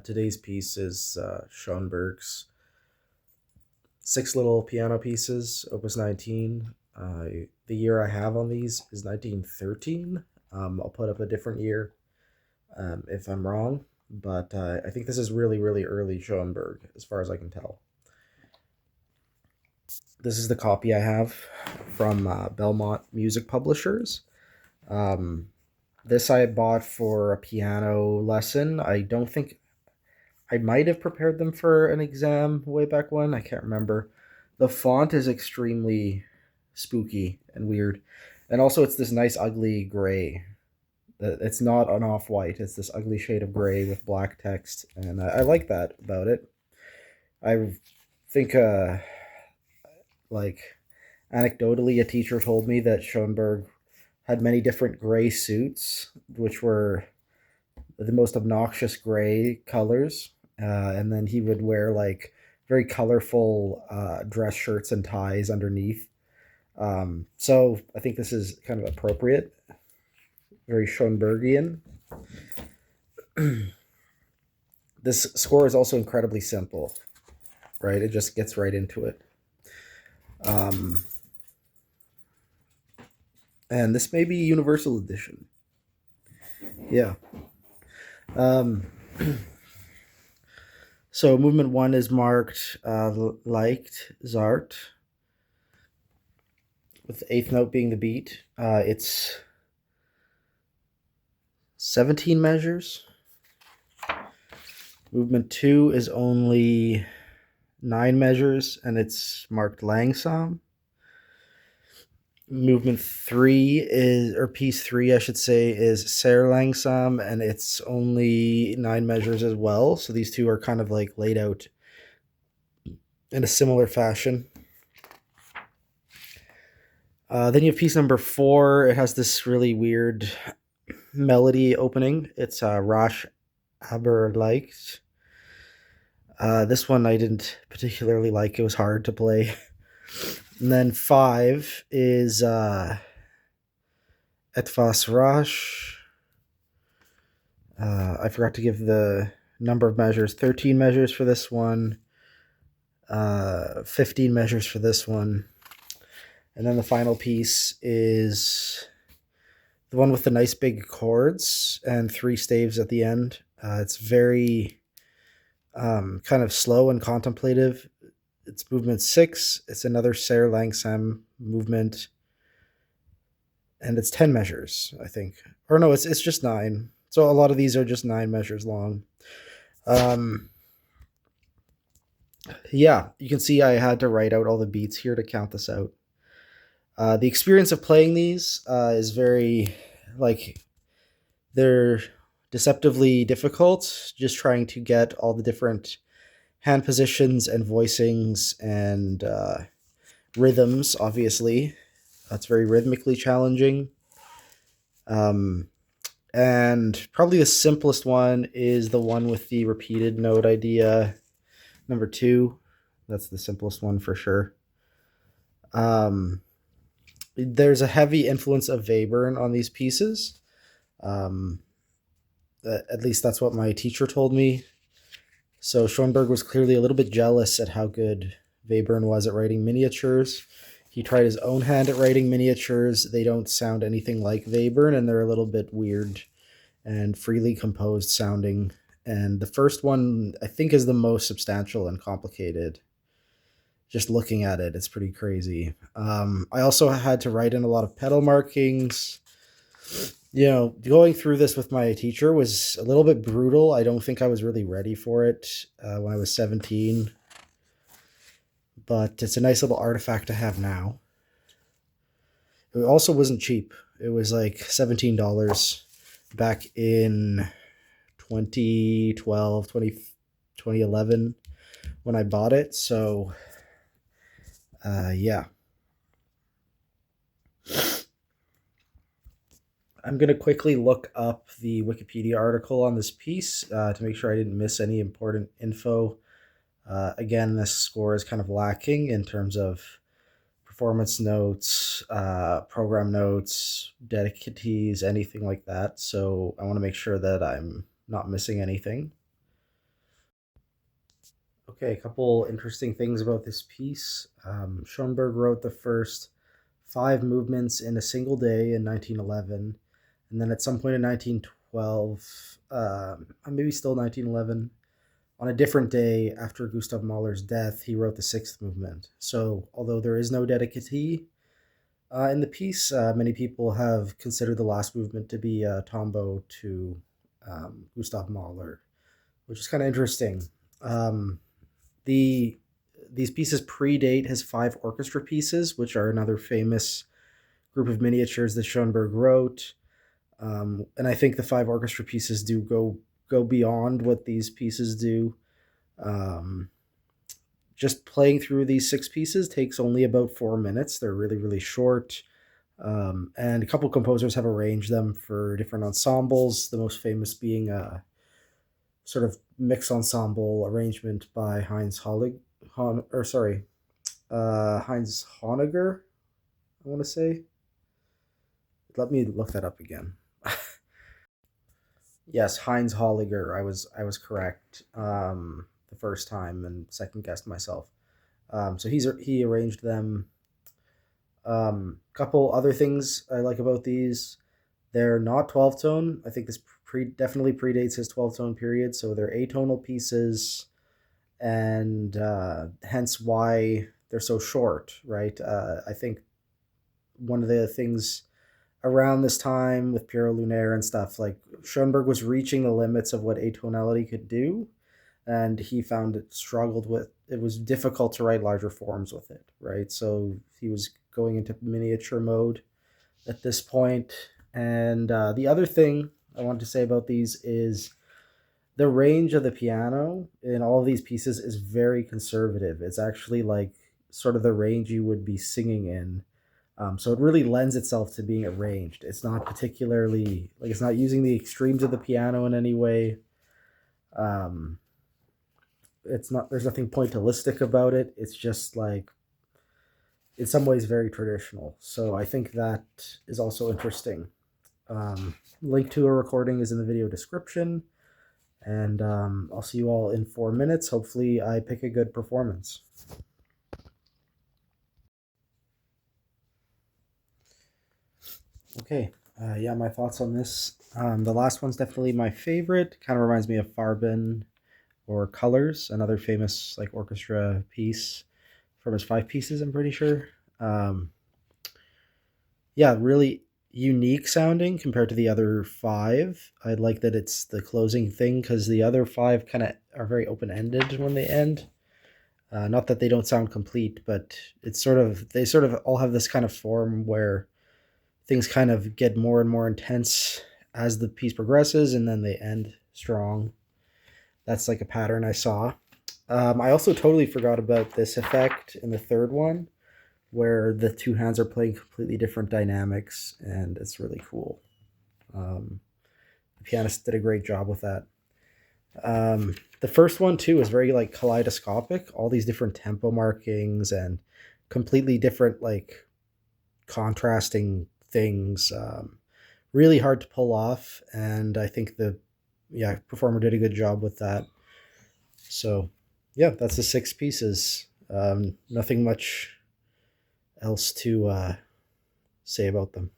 Today's piece is Schoenberg's Six Little Piano Pieces, Opus 19. The year I have on these is 1913. I'll put up a different year if I'm wrong, but I think this is really, really early Schoenberg, as far as I can tell. This is the copy I have from Belmont Music Publishers. Um, this I bought for a piano lesson. I don't think I might have prepared them for an exam way back when. I can't remember. The font is extremely spooky and weird. And also, it's this nice, ugly gray. It's not an off white, it's this ugly shade of gray with black text. And I like that about it. I think, like, anecdotally, a teacher told me that Schoenberg had many different gray suits, which were the most obnoxious gray colors. And then he would wear like very colorful dress shirts and ties underneath. So I think this is kind of appropriate, very Schoenbergian. This score is also incredibly simple, right? It just gets right into it. And this may be Universal Edition. Yeah. Um, so movement one is marked liked Zart, with the eighth note being the beat. It's 17 measures. Movement 2 is only 9 measures, and it's marked Langsam. Movement 3 is, or piece 3, I should say, is Sehr Langsam, and it's only 9 measures as well. So these two are kind of like laid out in a similar fashion. Then you have piece number 4. It has this really weird melody opening. It's Rasch aber leicht. This one I didn't particularly like. It was hard to play. And then 5 is Etwas rasch. I forgot to give the number of measures. 13 measures for this one. 15 measures for this one. And then the final piece is the one with the nice big chords and 3 staves at the end. It's very kind of slow and contemplative. It's movement 6. It's another Sehr Langsam movement. And it's 10 measures, I think. Or no, it's just 9. So a lot of these are just 9 measures long. Yeah, you can see I had to write out all the beats here to count this out. The experience of playing these is very, like, they're deceptively difficult, just trying to get all the different hand positions and voicings and rhythms, obviously. That's very rhythmically challenging. And probably the simplest one is the one with the repeated note idea, number 2. That's the simplest one for sure. There's a heavy influence of Webern on these pieces. At least that's what my teacher told me. So Schoenberg was clearly a little bit jealous at how good Webern was at writing miniatures. He tried his own hand at writing miniatures. They don't sound anything like Webern, and they're a little bit weird and freely composed sounding. And the first one, I think, is the most substantial and complicated. Just looking at it, it's pretty crazy. I also had to write in a lot of pedal markings. You know, going through this with my teacher was a little bit brutal. I don't think I was really ready for it when I was 17. But it's a nice little artifact to have now. It also wasn't cheap. It was like $17 back in 2011 when I bought it. So, yeah. I'm going to quickly look up the Wikipedia article on this piece to make sure I didn't miss any important info. Again, this score is kind of lacking in terms of performance notes, program notes, dedicatees, anything like that. So I want to make sure that I'm not missing anything. Okay, a couple interesting things about this piece. Schoenberg wrote the first five movements in a single day in 1911, and then at some point in 1912, maybe still 1911, on a different day after Gustav Mahler's death, he wrote the sixth movement. So, although there is no dedicatee in the piece, many people have considered the last movement to be a tombo to Gustav Mahler, which is kind of interesting. Um, the these pieces predate his five orchestra pieces, which are another famous group of miniatures that Schoenberg wrote. And I think the five orchestra pieces do go beyond what these pieces do. Um, just playing through these six pieces takes only about 4 minutes. They're really short. And a couple composers have arranged them for different ensembles. The most famous being a sort of mixed ensemble arrangement by Heinz Honegger. I want to say. Let me look that up again. Yes, Heinz Holliger. I was correct the first time and second guessed myself. So he arranged them. Couple other things I like about these: they're not 12 tone. I think this definitely predates his 12 tone period. So they're atonal pieces, and hence why they're so short, right? I think one of the things around this time with Piero Lunaire and stuff, like Schoenberg was reaching the limits of what atonality could do, and he found it was difficult to write larger forms with it, right? So he was going into miniature mode at this point. And the other thing I want to say about these is the range of the piano in all of these pieces is very conservative. It's actually like sort of the range you would be singing in. So it really lends itself to being arranged. It's not particularly like it's not using the extremes of the piano in any way. Um, it's not. There's nothing pointillistic about it. It's just like in some ways very traditional. So I think that is also interesting. Link to a recording is in the video description, and I'll see you all in 4 minutes. Hopefully, I pick a good performance. Okay, yeah, my thoughts on this. The last one's definitely my favorite. Kind of reminds me of Farben or Colors, another famous like orchestra piece from his five pieces. I'm pretty sure. Um, yeah, really unique sounding compared to the other five. I like that it's the closing thing because the other five kind of are very open ended when they end. Not that they don't sound complete, but it's sort of they sort of all have this kind of form where things kind of get more and more intense as the piece progresses, and then they end strong. That's like a pattern I saw. I also totally forgot about this effect in the third one, where the two hands are playing completely different dynamics, and it's really cool. Um, the pianist did a great job with that. The first one too is very like kaleidoscopic, all these different tempo markings and completely different like contrasting things. Really hard to pull off, and I think the performer did a good job with that. So yeah, that's the six pieces. Nothing much else to say about them.